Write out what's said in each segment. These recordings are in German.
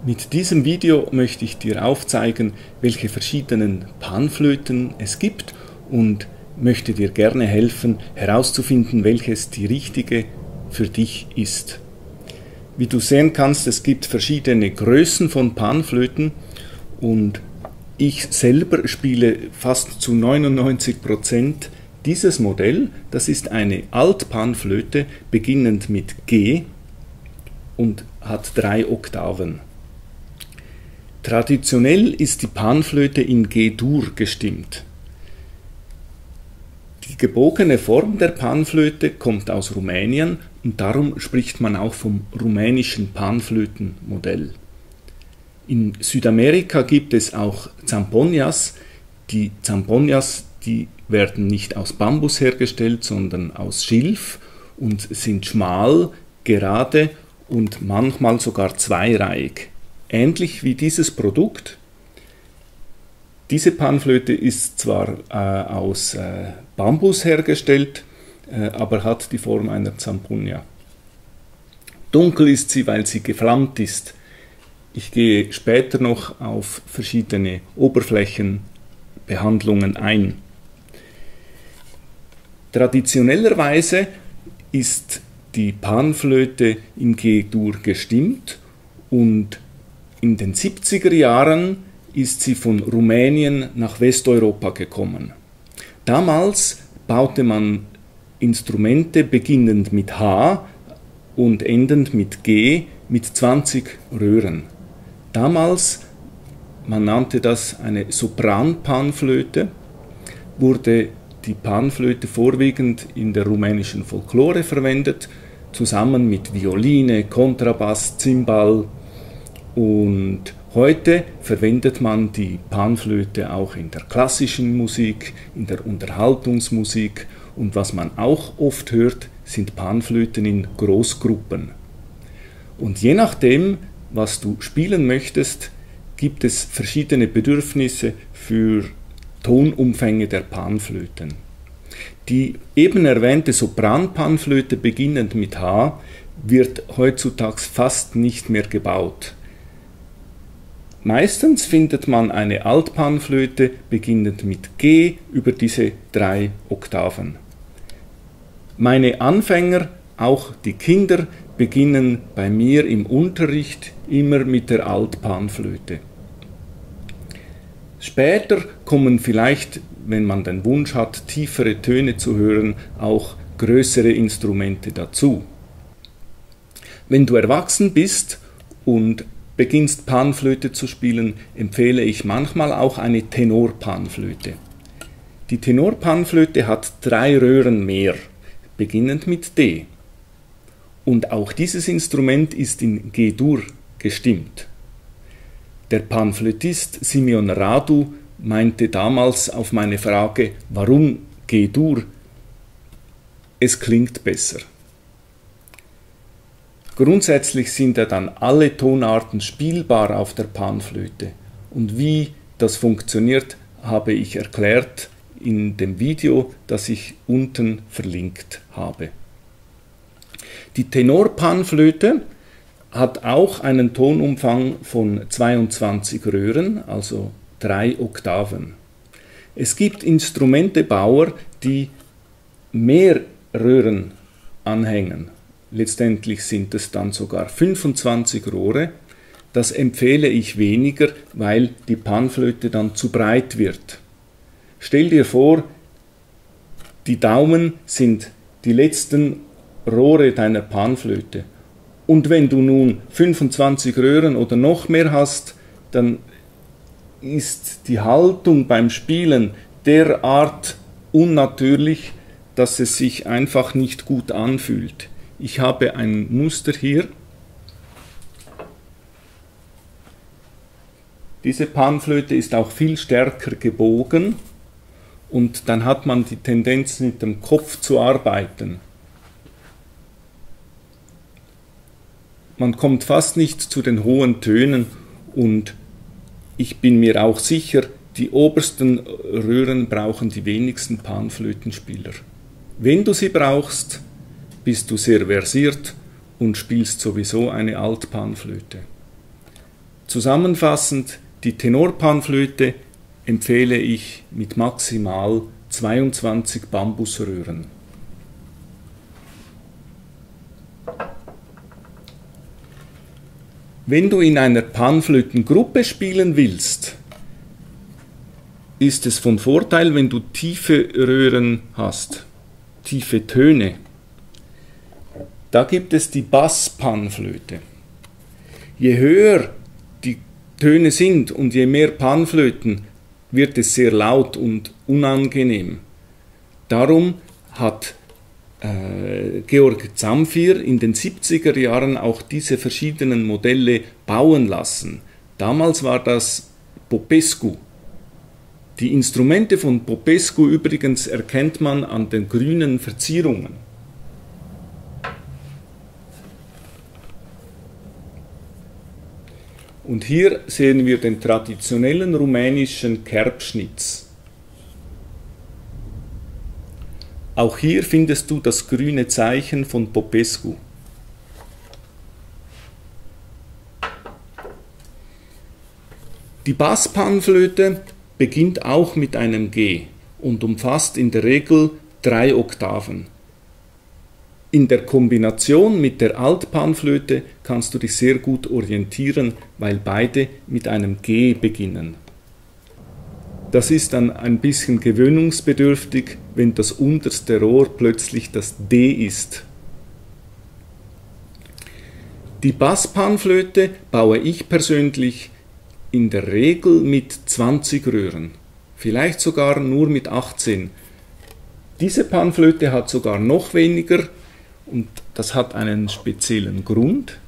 Mit diesem Video möchte ich dir aufzeigen, welche verschiedenen Panflöten es gibt und möchte dir gerne helfen, herauszufinden, welches die richtige für dich ist. Wie du sehen kannst, es gibt verschiedene Größen von Panflöten und ich selber spiele fast zu 99% dieses Modell. Das ist eine Altpanflöte, beginnend mit G und hat 3 Oktaven. Traditionell ist die Panflöte in G-Dur gestimmt. Die gebogene Form der Panflöte kommt aus Rumänien und darum spricht man auch vom rumänischen Panflötenmodell. In Südamerika gibt es auch Zampoñas. Die Zampoñas, die werden nicht aus Bambus hergestellt, sondern aus Schilf und sind schmal, gerade und manchmal sogar zweireihig. Ähnlich wie dieses Produkt. Diese Panflöte ist zwar aus Bambus hergestellt, aber hat die Form einer Zampoña. Dunkel ist sie, weil sie geflammt ist. Ich gehe später noch auf verschiedene Oberflächenbehandlungen ein. Traditionellerweise ist die Panflöte in G-Dur gestimmt und in den 70er Jahren ist sie von Rumänien nach Westeuropa gekommen. Damals baute man Instrumente beginnend mit H und endend mit G mit 20 Röhren. Damals, man nannte das eine Sopranpanflöte, wurde die Panflöte vorwiegend in der rumänischen Folklore verwendet, zusammen mit Violine, Kontrabass, Zimbal. Und heute verwendet man die Panflöte auch in der klassischen Musik, in der Unterhaltungsmusik und was man auch oft hört, sind Panflöten in Großgruppen. Und je nachdem, was du spielen möchtest, gibt es verschiedene Bedürfnisse für Tonumfänge der Panflöten. Die eben erwähnte Sopranpanflöte beginnend mit H wird heutzutage fast nicht mehr gebaut. Meistens findet man eine Altpanflöte beginnend mit G über diese 3 Oktaven. Meine Anfänger, auch die Kinder, beginnen bei mir im Unterricht immer mit der Altpanflöte. Später kommen vielleicht, wenn man den Wunsch hat, tiefere Töne zu hören, auch größere Instrumente dazu. Wenn du erwachsen bist und beginnst Panflöte zu spielen, empfehle ich manchmal auch eine Tenorpanflöte. Die Tenorpanflöte hat 3 Röhren mehr, beginnend mit D. Und auch dieses Instrument ist in G-Dur gestimmt. Der Panflötist Simeon Radu meinte damals auf meine Frage, warum G-Dur? Es klingt besser. Grundsätzlich sind ja dann alle Tonarten spielbar auf der Panflöte. Und wie das funktioniert, habe ich erklärt in dem Video, das ich unten verlinkt habe. Die Tenorpanflöte hat auch einen Tonumfang von 22 Röhren, also 3 Oktaven. Es gibt Instrumentebauer, die mehr Röhren anhängen. Letztendlich sind es dann sogar 25 Rohre. Das empfehle ich weniger, weil die Panflöte dann zu breit wird. Stell dir vor, die Daumen sind die letzten Rohre deiner Panflöte. Und wenn du nun 25 Röhren oder noch mehr hast, dann ist die Haltung beim Spielen derart unnatürlich, dass es sich einfach nicht gut anfühlt. Ich habe ein Muster hier. Diese Panflöte ist auch viel stärker gebogen und dann hat man die Tendenz, mit dem Kopf zu arbeiten. Man kommt fast nicht zu den hohen Tönen und ich bin mir auch sicher, die obersten Röhren brauchen die wenigsten Panflötenspieler. Wenn du sie brauchst, bist du sehr versiert und spielst sowieso eine Altpanflöte. Zusammenfassend, die Tenorpanflöte empfehle ich mit maximal 22 Bambusröhren. Wenn du in einer Panflötengruppe spielen willst, ist es von Vorteil, wenn du tiefe Röhren hast, tiefe Töne. Da gibt es die Basspanflöte. Je höher die Töne sind und je mehr Panflöten, wird es sehr laut und unangenehm. Darum hat Georg Zamfir in den 70er Jahren auch diese verschiedenen Modelle bauen lassen. Damals war das Popescu. Die Instrumente von Popescu übrigens erkennt man an den grünen Verzierungen. Und hier sehen wir den traditionellen rumänischen Kerbschnitz. Auch hier findest du das grüne Zeichen von Popescu. Die Basspanflöte beginnt auch mit einem G und umfasst in der Regel 3 Oktaven. In der Kombination mit der Altpanflöte kannst du dich sehr gut orientieren, weil beide mit einem G beginnen. Das ist dann ein bisschen gewöhnungsbedürftig, wenn das unterste Rohr plötzlich das D ist. Die Basspanflöte baue ich persönlich in der Regel mit 20 Röhren, vielleicht sogar nur mit 18. Diese Panflöte hat sogar noch weniger und das hat einen speziellen Grund.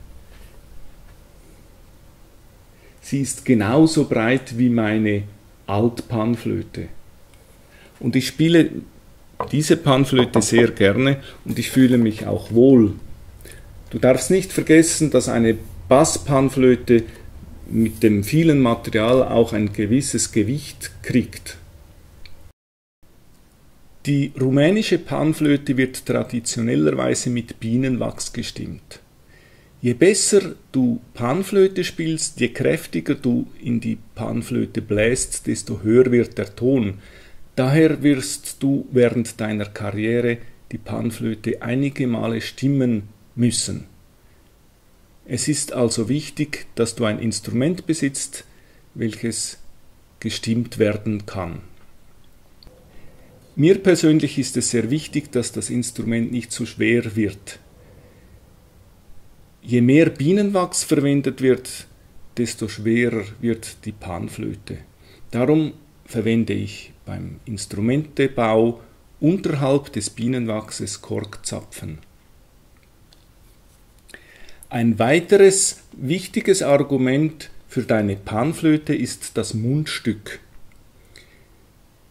Sie ist genauso breit wie meine Altpanflöte. Und ich spiele diese Panflöte sehr gerne und ich fühle mich auch wohl. Du darfst nicht vergessen, dass eine Basspanflöte mit dem vielen Material auch ein gewisses Gewicht kriegt. Die rumänische Panflöte wird traditionellerweise mit Bienenwachs gestimmt. Je besser du Panflöte spielst, je kräftiger du in die Panflöte bläst, desto höher wird der Ton. Daher wirst du während deiner Karriere die Panflöte einige Male stimmen müssen. Es ist also wichtig, dass du ein Instrument besitzt, welches gestimmt werden kann. Mir persönlich ist es sehr wichtig, dass das Instrument nicht zu schwer wird. Je mehr Bienenwachs verwendet wird, desto schwerer wird die Panflöte. Darum verwende ich beim Instrumentebau unterhalb des Bienenwachses Korkzapfen. Ein weiteres wichtiges Argument für deine Panflöte ist das Mundstück.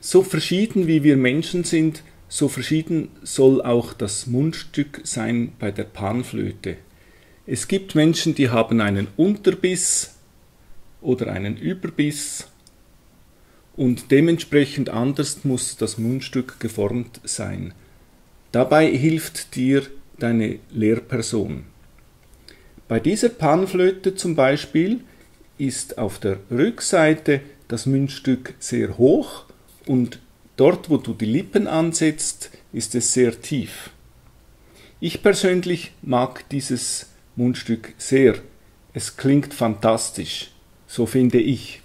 So verschieden wie wir Menschen sind, so verschieden soll auch das Mundstück sein bei der Panflöte. Es gibt Menschen, die haben einen Unterbiss oder einen Überbiss und dementsprechend anders muss das Mundstück geformt sein. Dabei hilft dir deine Lehrperson. Bei dieser Panflöte zum Beispiel ist auf der Rückseite das Mundstück sehr hoch und dort, wo du die Lippen ansetzt, ist es sehr tief. Ich persönlich mag dieses Mundstück sehr. Es klingt fantastisch, so finde ich.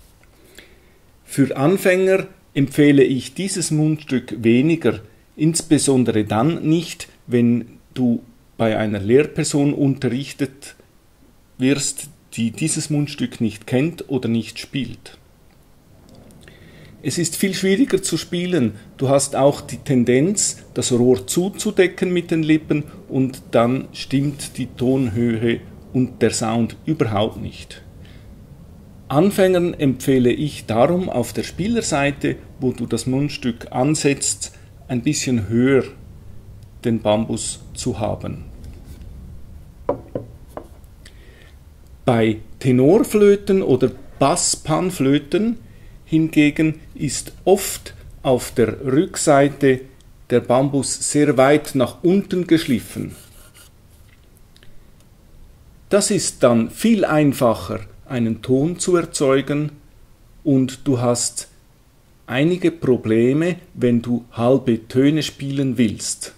Für Anfänger empfehle ich dieses Mundstück weniger, insbesondere dann nicht, wenn du bei einer Lehrperson unterrichtet wirst, die dieses Mundstück nicht kennt oder nicht spielt. Es ist viel schwieriger zu spielen. Du hast auch die Tendenz, das Rohr zuzudecken mit den Lippen und dann stimmt die Tonhöhe und der Sound überhaupt nicht. Anfängern empfehle ich darum auf der Spielerseite, wo du das Mundstück ansetzt, ein bisschen höher den Bambus zu haben. Bei Tenorflöten oder Basspanflöten hingegen ist oft auf der Rückseite der Bambus sehr weit nach unten geschliffen. Das ist dann viel einfacher, einen Ton zu erzeugen und du hast einige Probleme, wenn du halbe Töne spielen willst.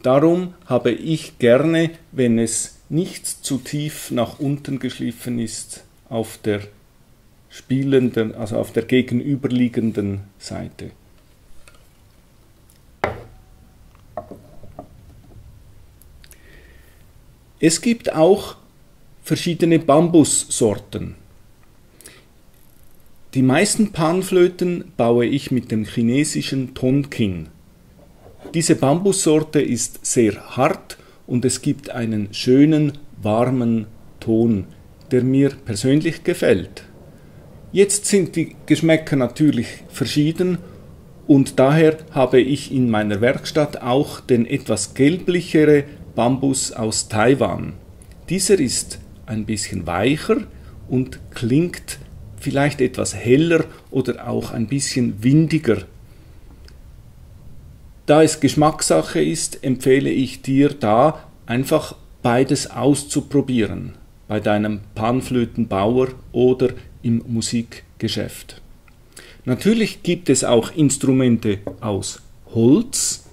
Darum habe ich gerne, wenn es nicht zu tief nach unten geschliffen ist, auf der spielenden, also auf der gegenüberliegenden Seite. Es gibt auch verschiedene Bambussorten. Die meisten Panflöten baue ich mit dem chinesischen Tonkin. Diese Bambussorte ist sehr hart und es gibt einen schönen, warmen Ton, der mir persönlich gefällt. Jetzt sind die Geschmäcker natürlich verschieden und daher habe ich in meiner Werkstatt auch den etwas gelblichere Bambus aus Taiwan. Dieser ist ein bisschen weicher und klingt vielleicht etwas heller oder auch ein bisschen windiger. Da es Geschmackssache ist, empfehle ich dir da einfach beides auszuprobieren, bei deinem Panflötenbauer oder im Musikgeschäft. Natürlich gibt es auch Instrumente aus Holz.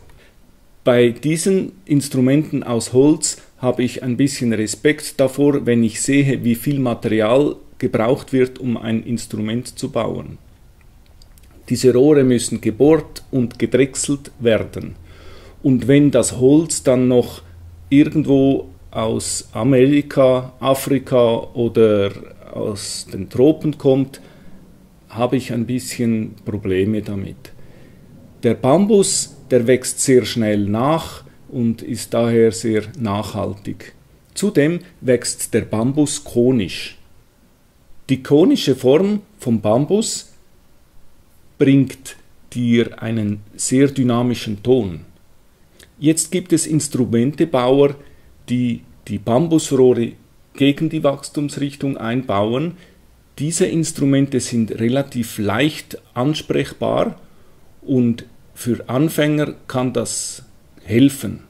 Bei diesen Instrumenten aus Holz habe ich ein bisschen Respekt davor, wenn ich sehe, wie viel Material gebraucht wird, um ein Instrument zu bauen. Diese Rohre müssen gebohrt und gedrechselt werden. Und wenn das Holz dann noch irgendwo aus Amerika, Afrika oder aus den Tropen kommt, habe ich ein bisschen Probleme damit. Der Bambus, der wächst sehr schnell nach und ist daher sehr nachhaltig. Zudem wächst der Bambus konisch. Die konische Form vom Bambus bringt dir einen sehr dynamischen Ton. Jetzt gibt es Instrumentebauer, die die Bambusrohre gegen die Wachstumsrichtung einbauen. Diese Instrumente sind relativ leicht ansprechbar und für Anfänger kann das helfen.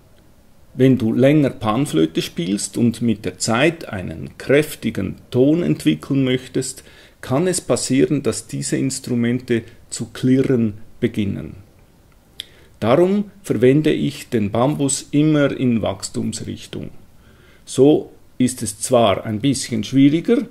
Wenn du länger Panflöte spielst und mit der Zeit einen kräftigen Ton entwickeln möchtest, kann es passieren, dass diese Instrumente zu klirren beginnen. Darum verwende ich den Bambus immer in Wachstumsrichtung. So ist es zwar ein bisschen schwieriger,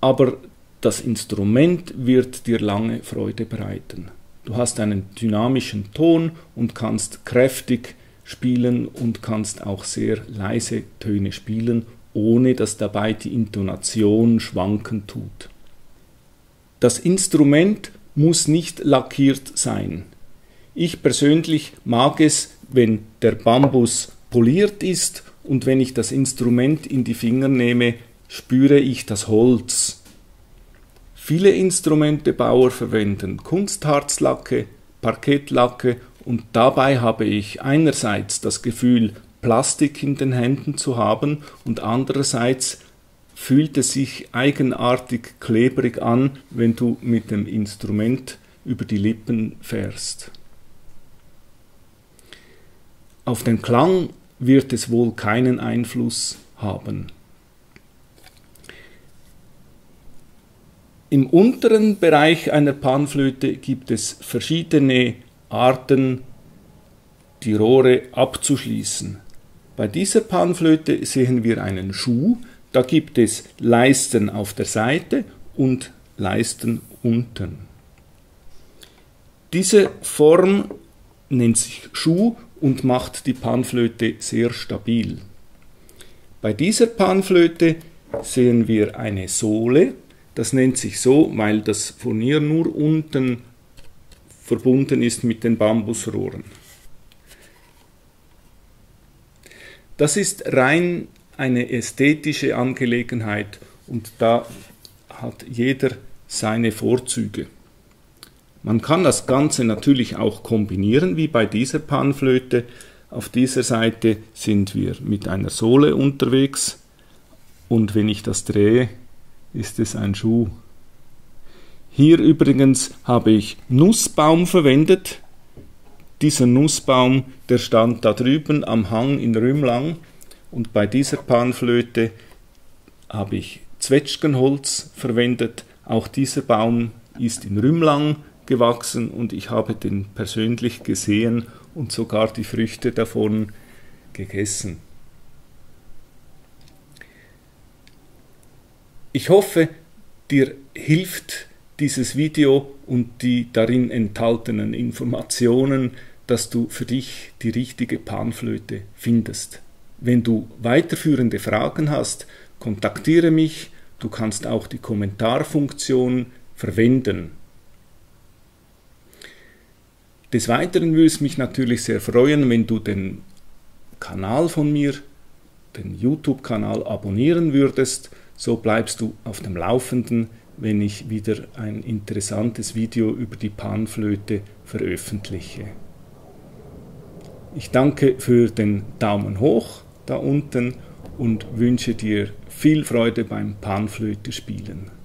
aber das Instrument wird dir lange Freude bereiten. Du hast einen dynamischen Ton und kannst kräftig spielen und kannst auch sehr leise Töne spielen, ohne dass dabei die Intonation schwanken tut. Das Instrument muss nicht lackiert sein. Ich persönlich mag es, wenn der Bambus poliert ist und wenn ich das Instrument in die Finger nehme, spüre ich das Holz. Viele Instrumentebauer verwenden Kunstharzlacke, Parkettlacke und dabei habe ich einerseits das Gefühl, Plastik in den Händen zu haben und andererseits fühlt es sich eigenartig klebrig an, wenn du mit dem Instrument über die Lippen fährst. Auf den Klang wird es wohl keinen Einfluss haben. Im unteren Bereich einer Panflöte gibt es verschiedene Arten, die Rohre abzuschließen. Bei dieser Panflöte sehen wir einen Schuh. Da gibt es Leisten auf der Seite und Leisten unten. Diese Form nennt sich Schuh und macht die Panflöte sehr stabil. Bei dieser Panflöte sehen wir eine Sohle. Das nennt sich so, weil das Furnier nur unten verbunden ist mit den Bambusrohren. Das ist rein eine ästhetische Angelegenheit und da hat jeder seine Vorzüge. Man kann das Ganze natürlich auch kombinieren, wie bei dieser Panflöte. Auf dieser Seite sind wir mit einer Sohle unterwegs und wenn ich das drehe, ist es ein Schuh. Hier übrigens habe ich Nussbaum verwendet. Dieser Nussbaum, der stand da drüben am Hang in Rümlang und bei dieser Panflöte habe ich Zwetschgenholz verwendet. Auch dieser Baum ist in Rümlang gewachsen und ich habe den persönlich gesehen und sogar die Früchte davon gegessen. Ich hoffe, dir hilft dieses Video und die darin enthaltenen Informationen, dass du für dich die richtige Panflöte findest. Wenn du weiterführende Fragen hast, kontaktiere mich. Du kannst auch die Kommentarfunktion verwenden. Des Weiteren würde es mich natürlich sehr freuen, wenn du den Kanal von mir, den YouTube-Kanal, abonnieren würdest. So bleibst du auf dem Laufenden, wenn ich wieder ein interessantes Video über die Panflöte veröffentliche. Ich danke für den Daumen hoch da unten und wünsche dir viel Freude beim Panflöte spielen.